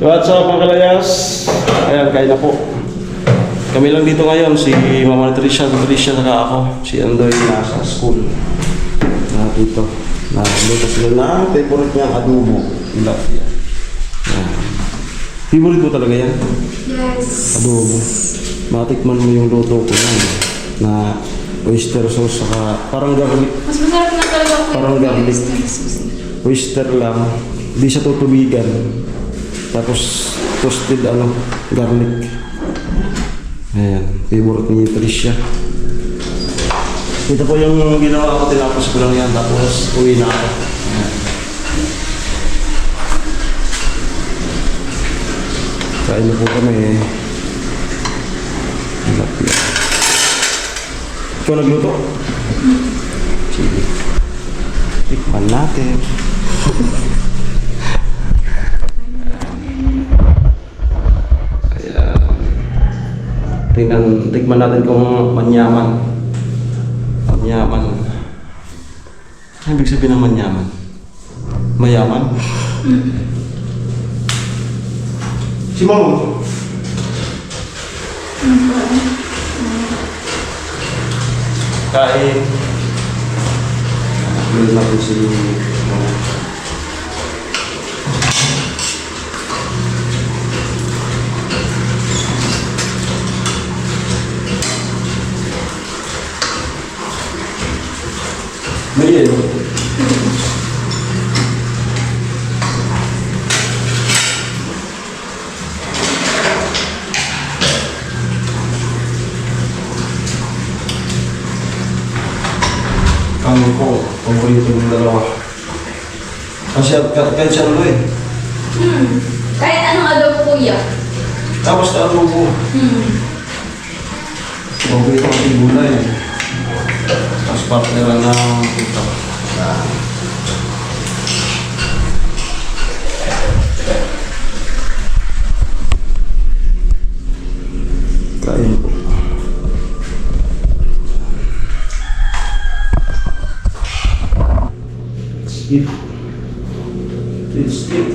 What's up mga kalayas? Ayan, kain na po. Kami lang dito ngayon, si Mama Tricia, saka ako. Si Andoy nasa school. Na dito. Luto sila na favorite niyang adobo. Tilapia. Favorite mo talaga yan? Yes. Adobo. Matikman mo yung luto ko yan. Na oyster sauce saka parang garlic. Mas masarap na talaga ko Parang garlic. Oyster lang. Hindi siya tutubigan. Tapos toasted garlic. Ayan, favorite ni Tricia. Ito po yung ginawa ko, tinapos ko lang yan. Tapos uwi na ako. Ayan. Kain na po kami. Tilapia. Ikaw nagluto? Sige. Tikman natin. Tikman natin kung manyaman. Manyaman. Ano ibig sabihin ng manyaman? Mayaman? Si Mamo. Kain. Bilhin natin si Mamo. May yelo. Ang ko, paborito ng dalawa. Kasi kahit siya ano eh. Kahit anong adobo kuya. Tapos na ano ko. Paborito ng gulay. Tapos partner na ito. Kain po. Skip. Let's skip.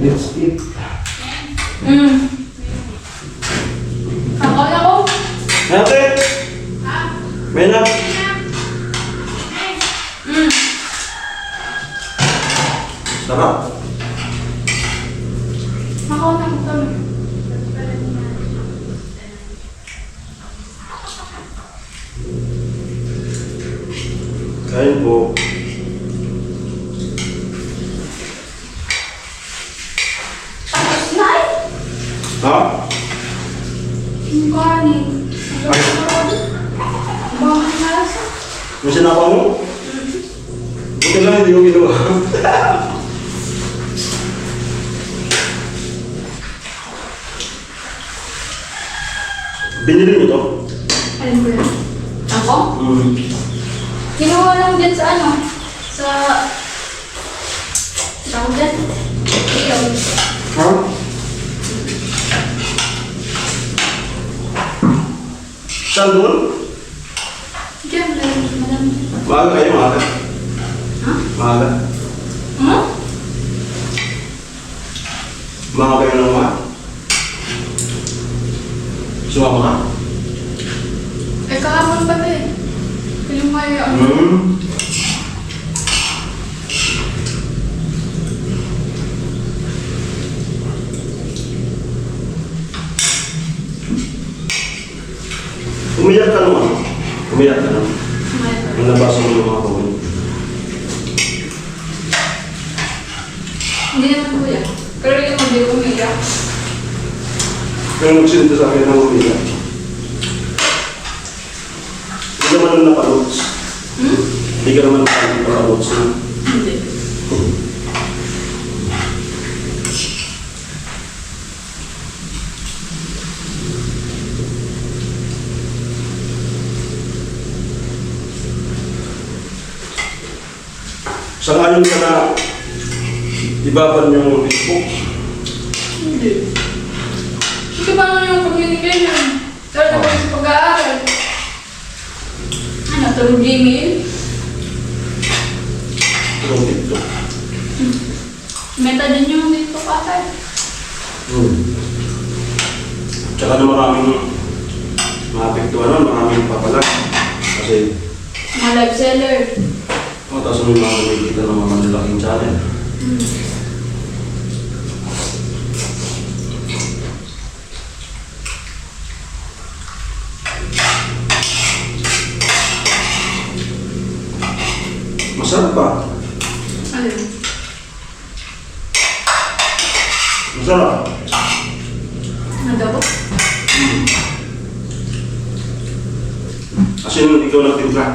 Let's eat. Ako na ko. Ate! May na? Sarap. Ako na ko. Kain po. Ha? Yung kanin. Bakit nasa? May sinapa mo? Buti lang hindi ko ginawa. Binili mo to? Alin ko yan? Ako? Ginawa lang dyan sa ano? Sa... Tawag dyan? Ilaw. Ha? Saan doon? Diyan, madam. Maaga kayo, maaga. Ha? Maaga. Huh? Maaga kayo ng maaga. Sumama ka? Eh, kahapon pa ba eh. Yung may ano. Umiyak ka naman. Umiyak ka naman. May Ang nabasa mo yung mga kamay. Hindi naman kuya. Pero yung hindi ko umiyak. Pero nagsinta sa akin ng umiyak. Hindi naman ang napalots. Hindi ka naman napalots na. Hindi. Sangayon ka na ibaban yung Facebook. Hindi. Hindi paano yung communication? Lalo na sa pag-aaral. Gmail? Yung TikTok. Meta din yung dito ata. Tsaka na maraming maapektuhan nun, maraming papalag. Kasi, Mga live seller. tapos may mga nakikita ng mga malalaking channel. Masarap ba? Ano? Masarap. Adobo? Kasi nung ikaw nagtimpla.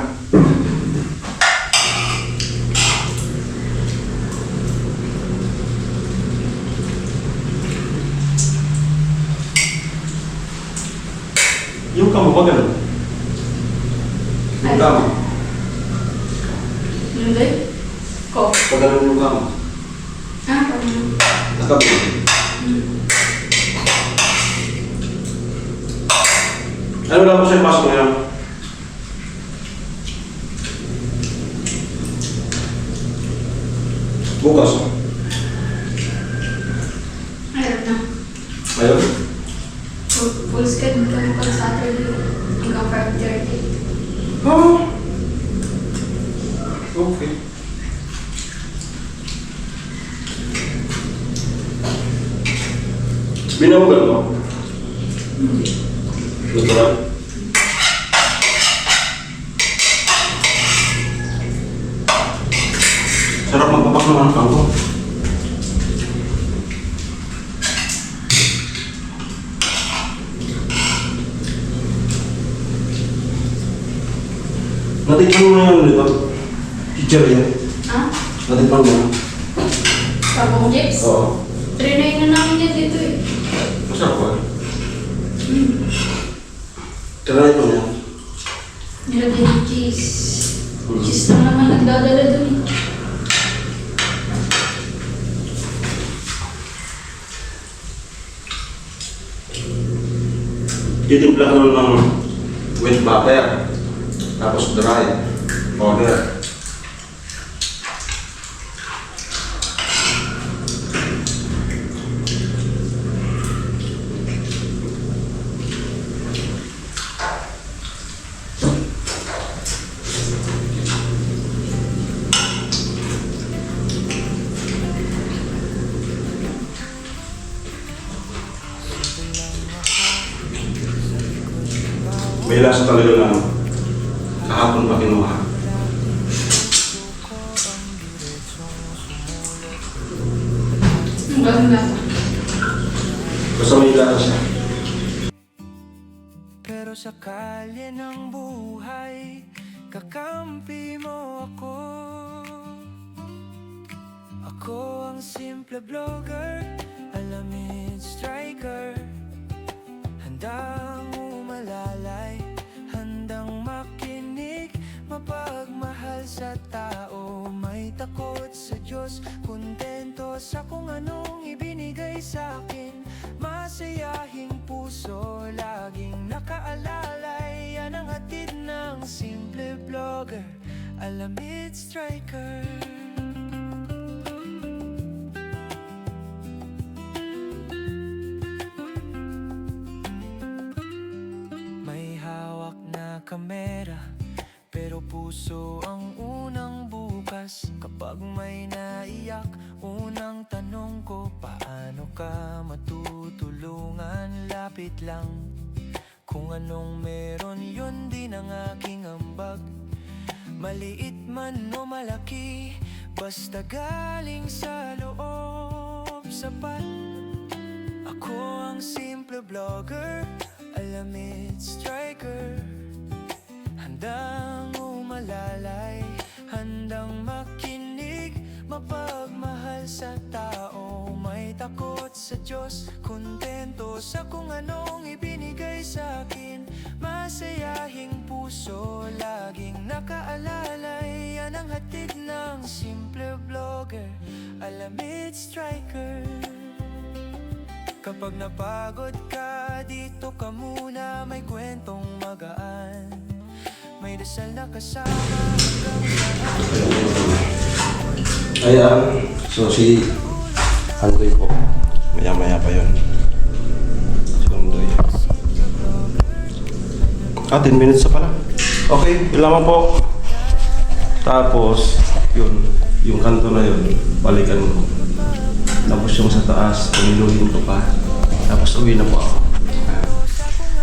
Yung kamo ba ganun? Yung kamo. Hindi. Ko. Pag ganun yung kamo. Ah, paano? Nakabili. Ano lang po sa'yo pasok ngayon? Bukas. Ayun na. Ayun. Full schedule kami pag Saturday. Hanggang 5:30. Oh. Okay. Binawagan mo? Natural? Sarap magpapak ng anak ko. Natikman mo na yan dito? Teacher yan? Ha? Natikman mo na? Sabong chips? Oo. Trinay na namin yan dito eh. Masarap ba? Try ko niya. Nilagyan ng cheese. Cheese lang naman nagdadala dun eh. Titimpla ka nun ng wet butter. Tapos dry powder. May lasa talaga na kahapon pa kinuha. Ang ganda. Basta may lasa siya. Pero sa kalye ng buhay, kakampi mo ako. Ako ang simple vlogger, alamid striker. Handang umalalay, handang makinig, mapagmahal sa tao. May takot sa Diyos, kontento sa kung anong ibinigay sa akin. Masayahing puso, laging nakaalalay. Yan ang hatid ng simple vlogger, alamid striker. May hawak na kamera, pero puso ang unang bukas. Kapag may naiyak, unang tanong ko, paano ka matutulungan? Lapit lang, kung anong meron, yun din ang aking ambag. Maliit man o malaki, basta galing sa loob, sapat. Ako ang simple vlogger, alamid striker. Handang umalalay, handang makinig, mapagmahal sa tao. May takot sa Diyos, kontento sa kung anong ibinigay sa akin. Masayahing puso, laging nakaalalay. Yan ang hatid ng simple vlogger, alamid striker. Kapag napagod ka, dito ka muna, may kwentong magaan. may dasal na kasama hanggang Ayan. So si Andoy po. Maya-maya pa yun. Si Andoy. 10 minutes na pala. Okay, yun lamang po. Tapos, yun. Yung kanto na yun, balikan ko. Tapos yung sa taas, paniluhin ko pa. Tapos uwi na po ako.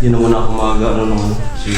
Yun na muna ako mag-ano naman. Si